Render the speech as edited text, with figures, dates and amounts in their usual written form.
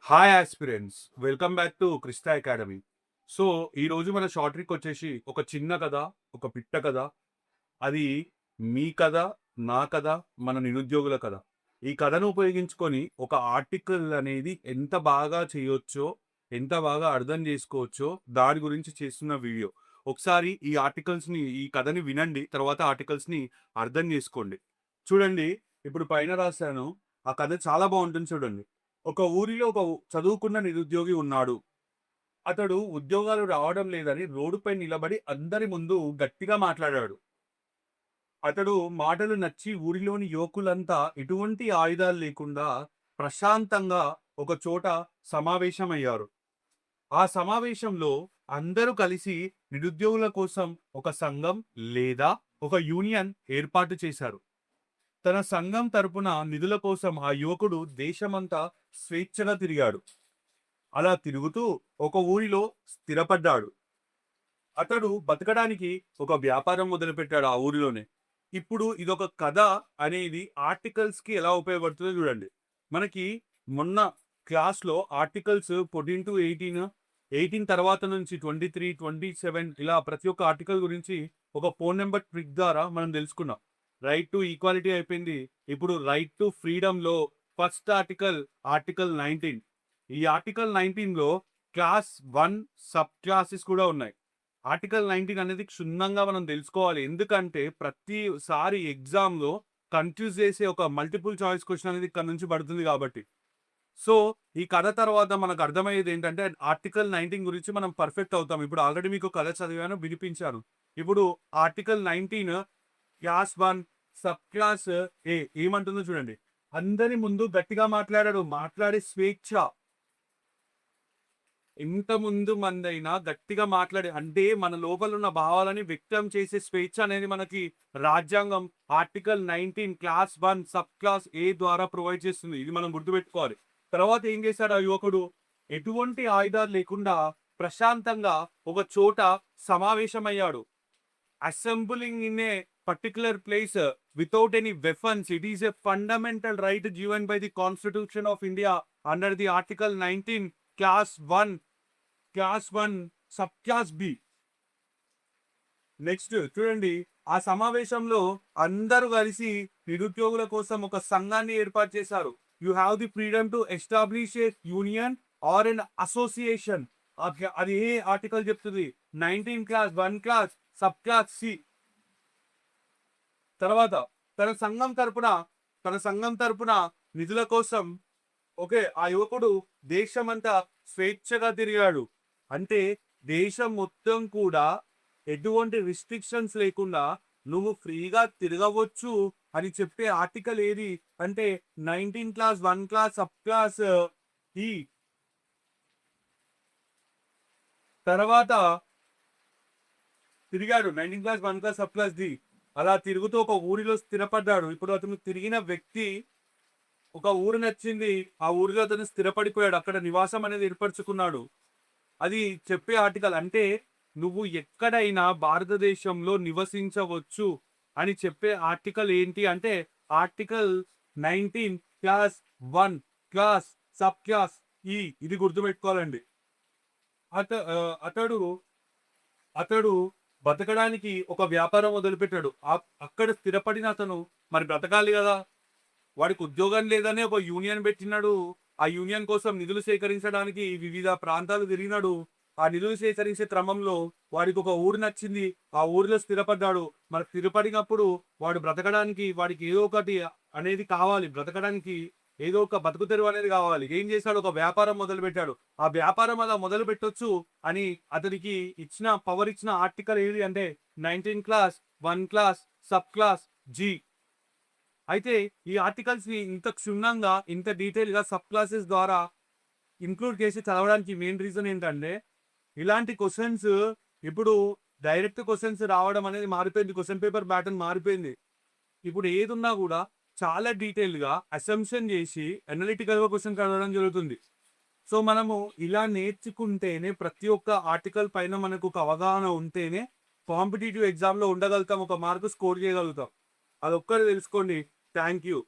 Hi aspirants, welcome back to Crysta academy. So ఈ రోజు మన షార్ట్ ట్రిక్ వచ్చేసి ఒక చిన్న కథ, ఒక పిట్ట కథ. అది మీ కథ, నా కథ, మన నిరుద్యోగుల కథ. ఈ కథను ఉపయోగించుకొని ఒక ఆర్టికల్ అనేది ఎంత బాగా చేయొచ్చో, ఎంత బాగా అర్థం చేసుకోవచ్చో దాని గురించి చేస్తున్న వీడియో. ఒకసారి ఈ కథని వినండి, తర్వాత ఆర్టికల్స్ని అర్థం చేసుకోండి. చూడండి, ఇప్పుడు పైన రాశాను. ఆ కథ చాలా బాగుంటుంది, చూడండి. ఒక ఊరిలో చదువుకున్న నిరుద్యోగి ఉన్నాడు. అతడు ఉద్యోగాలు రావడం లేదని రోడ్డుపై నిలబడి అందరి ముందు గట్టిగా మాట్లాడాడు. అతడు మాటలు నచ్చి ఊరిలోని యువకులంతా ఎటువంటి ఆయుధాలు లేకుండా ప్రశాంతంగా ఒక చోట సమావేశమయ్యారు. ఆ సమావేశంలో అందరూ కలిసి నిరుద్యోగుల కోసం ఒక సంఘం లేదా ఒక యూనియన్ ఏర్పాటు చేశారు. తన సంఘం తరపున నిధుల కోసం ఆ యువకుడు దేశమంతా స్వేచ్ఛగా తిరిగాడు. అలా తిరుగుతూ ఒక ఊరిలో స్థిరపడ్డాడు. అతడు బతకడానికి ఒక వ్యాపారం మొదలుపెట్టాడు ఆ ఊరిలోనే. ఇప్పుడు ఇదొక కథ అనేది ఆర్టికల్స్ కి ఎలా ఉపయోగపడుతుందో చూడండి. మనకి మొన్న క్లాస్లో ఆర్టికల్స్ 14 to 18, 18 తర్వాత నుంచి 23, 27 ఇలా ప్రతి ఒక్క ఆర్టికల్ గురించి ఒక ఫోన్ నెంబర్ ట్రిక్ ద్వారా మనం తెలుసుకున్నాం. రైట్ టు ఈక్వాలిటీ అయిపోయింది. ఇప్పుడు రైట్ టు ఫ్రీడమ్లో ఫస్ట్ ఆర్టికల్ 19. ఈ ఆర్టికల్ 19లో క్లాస్ 1 సబ్ క్లాసెస్ కూడా ఉన్నాయి. ఆర్టికల్ 19 అనేది క్షుణ్ణంగా మనం తెలుసుకోవాలి. ఎందుకంటే ప్రతిసారి ఎగ్జామ్లో కన్ఫ్యూజ్ చేసే ఒక మల్టిపుల్ చాయిస్ క్వశ్చన్ అనేది ఇక్కడ నుంచి పడుతుంది కాబట్టి. సో ఈ కథ తర్వాత మనకు అర్థమయ్యేది ఏంటంటే ఆర్టికల్ 19 గురించి మనం పర్ఫెక్ట్ అవుతాం. ఇప్పుడు ఆల్రెడీ మీకు కథ చదివాను, వినిపించాను. ఇప్పుడు ఆర్టికల్ 19 క్లాస్ 1 సబ్ క్లాస్ ఏ ఏమంటుందో చూడండి. అందరి ముందు గట్టిగా మాట్లాడాడు. మాట్లాడే స్వేచ్ఛ. ఎంత ముందు మందైనా గట్టిగా మాట్లాడే అంటే మన లోపల ఉన్న భావాలని వ్యక్తం చేసే స్వేచ్ఛ అనేది మనకి రాజ్యాంగం ఆర్టికల్ 19 క్లాస్ 1 సబ్ క్లాస్ ఏ ద్వారా ప్రొవైడ్ చేస్తుంది. ఇది మనం గుర్తుపెట్టుకోవాలి. తర్వాత ఏం చేశాడు ఆ యువకుడు? ఎటువంటి ఆయుధాలు లేకుండా ప్రశాంతంగా ఒక చోట సమావేశమయ్యాడు. Assembling in a particular place without any weapons. It is a fundamental right given by the Constitution of India under the Article 19, Class 1, Subclass B. Next చూడండి, ఆ సమావేశంలో అందరూ కలిసి నిరుద్యోగుల కోసం ఒక సంఘాన్ని ఏర్పాటు చేశారు. You have the freedom to establish a union or an association. అది ఏ ఆర్టికల్ చెప్తుంది? 19 clause 1 clause sub clause C. తర్వాత తన సంఘం తరపున నిధుల కోసం ఆ యువకుడు దేశమంతా స్వేచ్ఛగా తిరిగాడు. అంటే దేశం మొత్తం కూడా ఎటువంటి రిస్ట్రిక్షన్స్ లేకుండా నువ్వు ఫ్రీగా తిరగవచ్చు అని చెప్పే ఆర్టికల్ ఏది అంటే 19 క్లాస్ 1 క్లాస్ సబ్ క్లాస్ ఈ. తర్వాత తిరిగాడు 19 clause 1 clause sub clause D. అలా తిరుగుతూ ఒక ఊరిలో స్థిరపడ్డాడు. ఇప్పుడు అతను తిరిగిన వ్యక్తి ఒక ఊరు నచ్చింది. ఆ ఊరిలో అతను స్థిరపడిపోయాడు. అక్కడ నివాసం అనేది ఏర్పరచుకున్నాడు. అది చెప్పే ఆర్టికల్ అంటే నువ్వు ఎక్కడైనా భారతదేశంలో నివసించవచ్చు అని చెప్పే ఆర్టికల్ ఏంటి అంటే article 19 clause 1 clause sub class ఈ. ఇది గుర్తుపెట్టుకోవాలండి. అతడు అతడు బతకడానికి ఒక వ్యాపారం మొదలుపెట్టాడు. అక్కడ స్థిరపడిన అతను మరి బ్రతకాలి కదా. వాడికి ఉద్యోగం లేదనే ఒక యూనియన్ పెట్టినాడు. ఆ యూనియన్ కోసం నిధులు సేకరించడానికి వివిధ ప్రాంతాలు తిరిగినాడు. ఆ నిధులు సేకరించే క్రమంలో వాడికి ఒక ఊరు నచ్చింది. ఆ ఊరిలో స్థిరపడ్డాడు. మరి స్థిరపడినప్పుడు వాడు బ్రతకడానికి వాడికి ఏదో ఒకటి అనేది కావాలి. బ్రతకడానికి ఏదో ఒక బతుకు తెరువు అనేది కావాలి. ఏం చేశాడు? ఒక వ్యాపారం మొదలు పెట్టాడు. ఆ వ్యాపారం అలా మొదలు పెట్టొచ్చు అని అతనికి ఇచ్చిన ఆర్టికల్ ఏది అంటే 19 clause 1 clause sub class G. అయితే ఈ ఆర్టికల్స్ ని ఇంత క్షుణ్ణంగా ఇంత డీటెయిల్ గా సబ్ క్లాసెస్ ద్వారా ఇంక్లూడ్ చేసి చదవడానికి మెయిన్ రీజన్ ఏంటంటే ఇలాంటి క్వశ్చన్స్ ఇప్పుడు డైరెక్ట్ క్వశ్చన్స్ రావడం అనేది మారిపోయింది. క్వశ్చన్ పేపర్ ప్యాటర్న్ మారిపోయింది. ఇప్పుడు ఏదున్నా కూడా చాలా డీటెయిల్ గా అసంప్షన్ చేసి అనలిటికల్ గా క్వశ్చన్ అడగడం జరుగుతుంది. సో మనము ఇలా నేర్చుకుంటేనే ప్రతి ఒక్క ఆర్టికల్ పైన మనకు ఒక అవగాహన ఉంటేనే కాంపిటేటివ్ ఎగ్జామ్ లో ఉండగలుగుతాం, ఒక మార్కు స్కోర్ చేయగలుగుతాం. అదొక్కటి తెలుసుకోండి. Thank you.